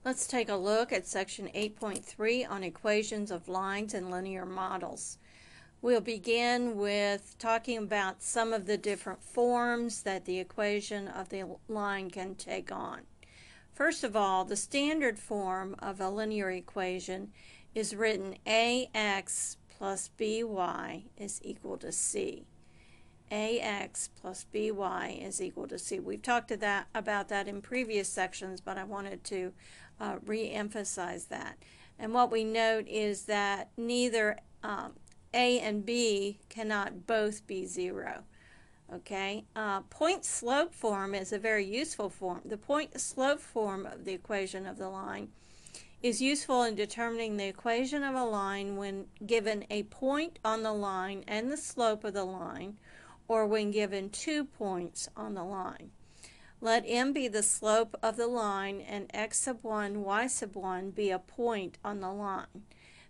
Let's take a look at section 8.3 on equations of lines and linear models. We'll begin with talking about some of the different forms that the equation of the line can take on. First of all, the standard form of a linear equation is written ax plus by is equal to c. Ax plus by is equal to c. We've talked about that in previous sections, but I wanted to re-emphasize that. And what we note is that neither a and b cannot both be 0. Okay, point-slope form is a very useful form. The point-slope form of the equation of the line is useful in determining the equation of a line when given a point on the line and the slope of the line, or when given 2 points on the line. Let m be the slope of the line and x sub 1, y sub 1 be a point on the line.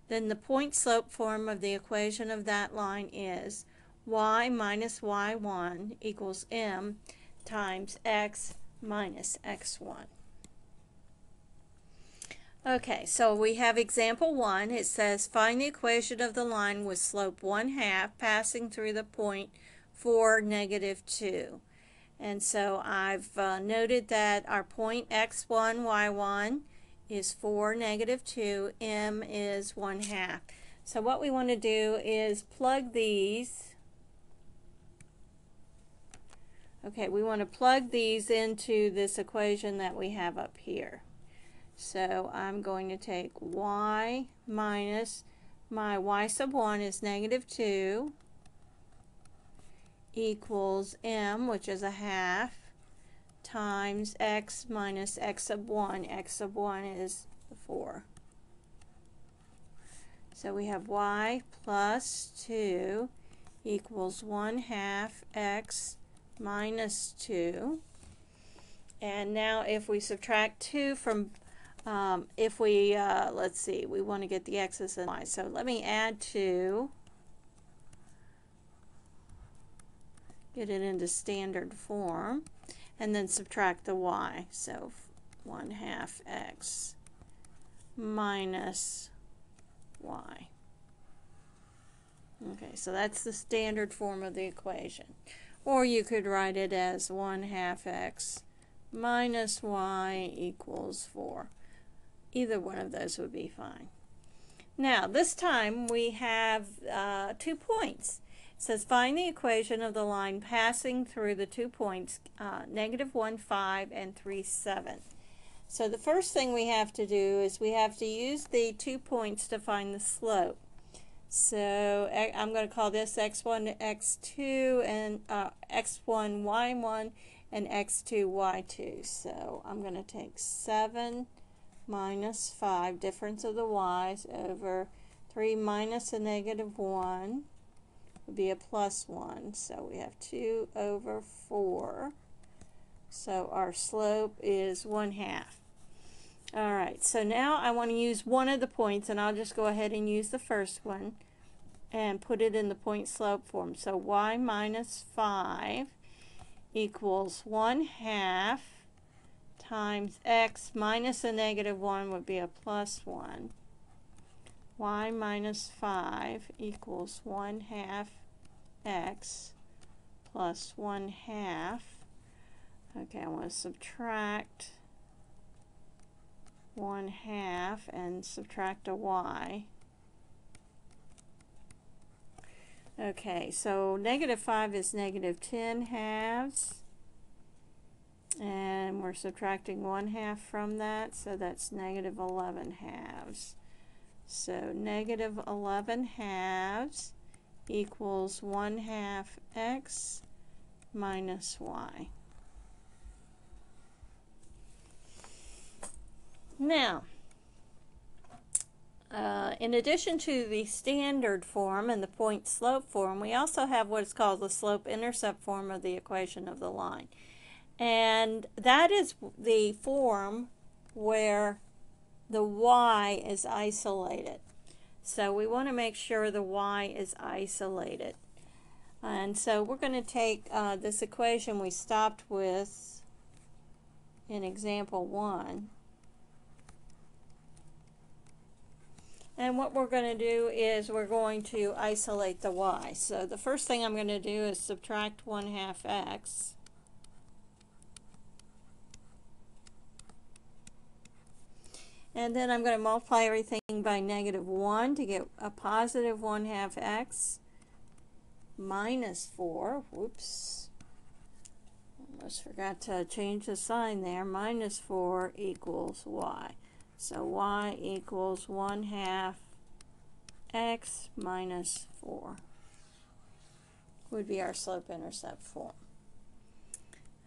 Then the point-slope form of the equation of that line is y minus y1 equals m times x minus x1. Okay, so we have example 1. It says find the equation of the line with slope 1/2 passing through the point 4, -2. And so I've noted that our point x1, y1 is 4, -2, m is 1/2. So what we want to do is plug these. Okay, we want to plug these into this equation that we have up here. So I'm going to take y minus my y sub 1 is -2 equals m, which is 1/2, times x minus x sub 1. X sub 1 is 4. So we have y plus 2 equals 1/2 x minus 2. And now if we subtract 2 from, let's see, we want to get the x's and y's. So let me add 2. Get it into standard form, and then subtract the y. So 1/2 x minus y. Okay, so that's the standard form of the equation. Or you could write it as 1/2 x minus y equals 4. Either one of those would be fine. Now, this time we have 2 points. It says find the equation of the line passing through the 2 points, -1, 5, and 3, 7. So the first thing we have to do is we have to use the 2 points to find the slope. So I'm going to call this x1, x2, and x1, y1, and x2, y2. So I'm going to take 7 minus 5, difference of the y's, over 3 minus a -1 would be a +1. So we have 2 over 4. So our slope is 1/2. All right, so now I want to use one of the points, and I'll just go ahead and use the first one and put it in the point-slope form. So y minus 5 equals 1/2 times x minus a -1 would be a +1. Y minus 5 equals 1/2 x plus 1/2. Okay, I want to subtract 1/2 and subtract a y. Okay, so -5 is -10/2, and we're subtracting 1/2 from that, so that's -11/2. So -11/2 equals 1/2 x minus y. Now, in addition to the standard form and the point-slope form, we also have what is called the slope-intercept form of the equation of the line. And that is the form where the y is isolated. So we want to make sure the y is isolated. And so we're going to take this equation we stopped with in example 1, And what we're going to do is we're going to isolate the y. So the first thing I'm going to do is subtract 1/2 x. And then I'm going to multiply everything by -1 to get a positive 1/2 x minus 4. Whoops. Almost forgot to change the sign there. Minus 4 equals y. So y equals 1/2 x minus 4 would be our slope-intercept form.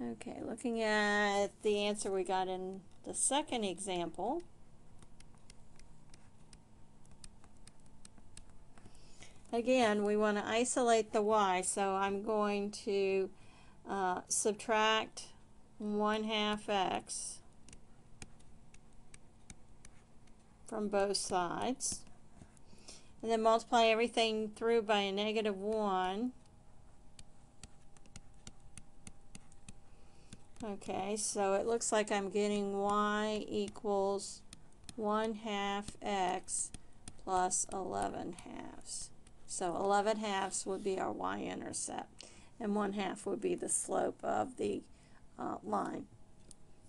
Okay, looking at the answer we got in the second example. Again, we want to isolate the y, so I'm going to subtract 1/2 x from both sides, and then multiply everything through by a -1. Okay, so it looks like I'm getting y equals 1/2 x plus 11/2. So 11/2 would be our y-intercept, and 1/2 would be the slope of the line.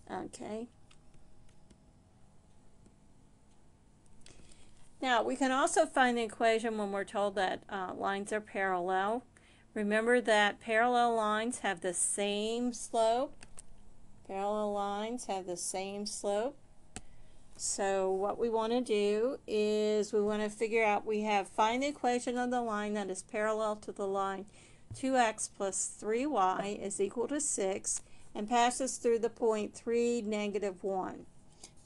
Okay. Now, we can also find the equation when we're told that lines are parallel. Remember that parallel lines have the same slope. Parallel lines have the same slope. So what we want to do is we want to figure out, find the equation of the line that is parallel to the line 2x plus 3y is equal to 6 and passes through the point 3, -1.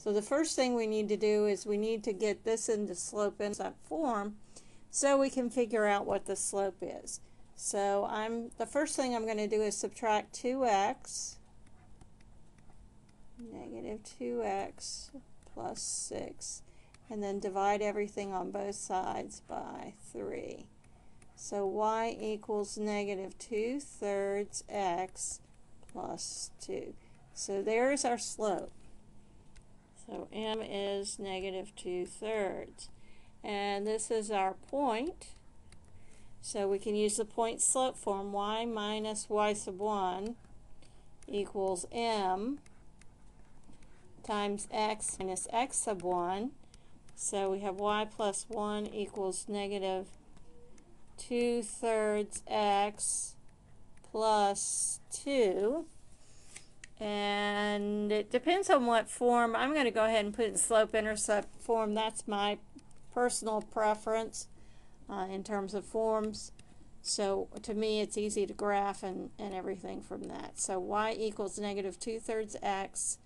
So the first thing we need to do is we need to get this into slope-intercept form so we can figure out what the slope is. So the first thing I'm going to do is subtract 2x, -2x plus 6, and then divide everything on both sides by 3. So y equals -2/3 x plus 2. So there's our slope. So m is -2/3. And this is our point. So we can use the point slope form. Y minus y sub 1 equals m times x minus x sub 1. So we have y plus 1 equals -2/3 x plus 2. And it depends on what form. I'm going to go ahead and put it in slope-intercept form. That's my personal preference in terms of forms. So to me it's easy to graph and everything from that. So y equals -2/3 x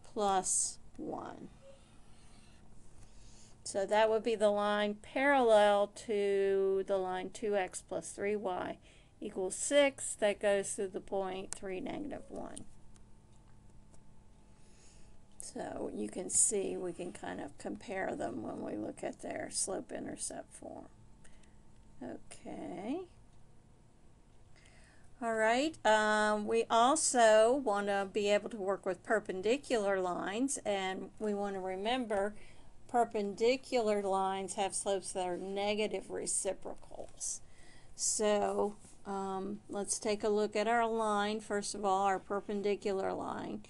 plus 1. So that would be the line parallel to the line 2x plus 3y equals 6 that goes through the point 3, -1. So you can see we can kind of compare them when we look at their slope-intercept form. Okay. All right. We also want to be able to work with perpendicular lines, and we want to remember perpendicular lines have slopes that are negative reciprocals. So let's take a look at our line. First of all, our perpendicular line.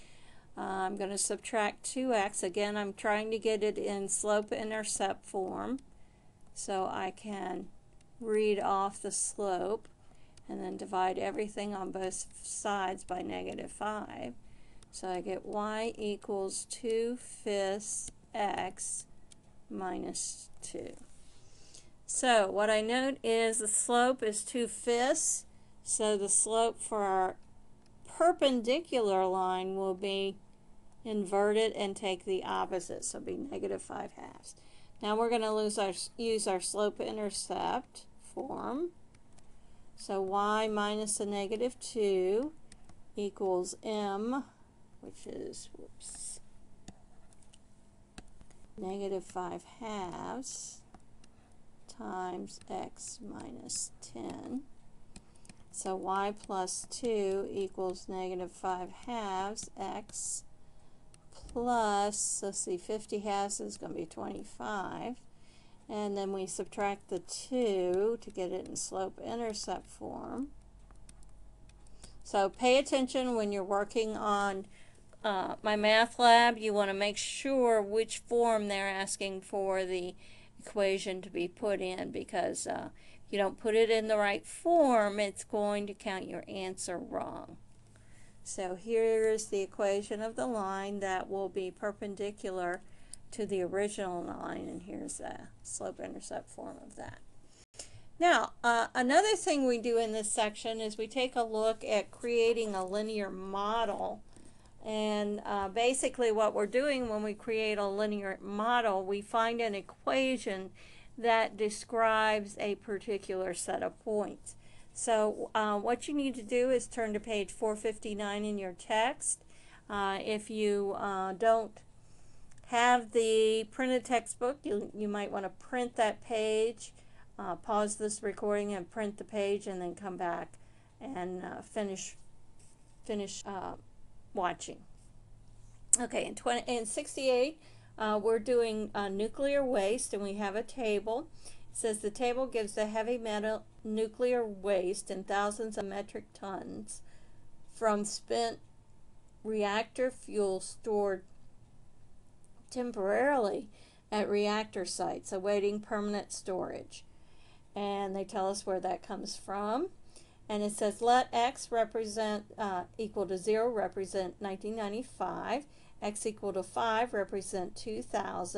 I'm going to subtract 2x. Again, I'm trying to get it in slope-intercept form so I can read off the slope and then divide everything on both sides by -5. So I get y equals 2/5 x minus 2. So what I note is the slope is 2/5, so the slope for our perpendicular line will be inverted and take the opposite, so it'll be -5/2. Now we're going to use our slope-intercept form. So y minus a -2 equals m, which is, -5/2 times x minus 10. So y plus 2 equals -5/2 x plus, let's see, 50 halves is going to be 25. And then we subtract the 2 to get it in slope-intercept form. So pay attention when you're working on MyMathLab. You want to make sure which form they're asking for the equation to be put in, because if you don't put it in the right form, it's going to count your answer wrong. So here's the equation of the line that will be perpendicular to the original line, and here's the slope-intercept form of that. Now, another thing we do in this section is we take a look at creating a linear model. And basically what we're doing when we create a linear model, we find an equation that describes a particular set of points. So what you need to do is turn to page 459 in your text. If you don't have the printed textbook, you might want to print that page, pause this recording and print the page, and then come back and finish watching. Okay, in 68, we're doing nuclear waste, and we have a table. It says the table gives the heavy metal nuclear waste in thousands of metric tons from spent reactor fuel stored temporarily at reactor sites awaiting permanent storage. And they tell us where that comes from. And it says let x represent equal to 0 represent 1995, x equal to 5 represent 2000,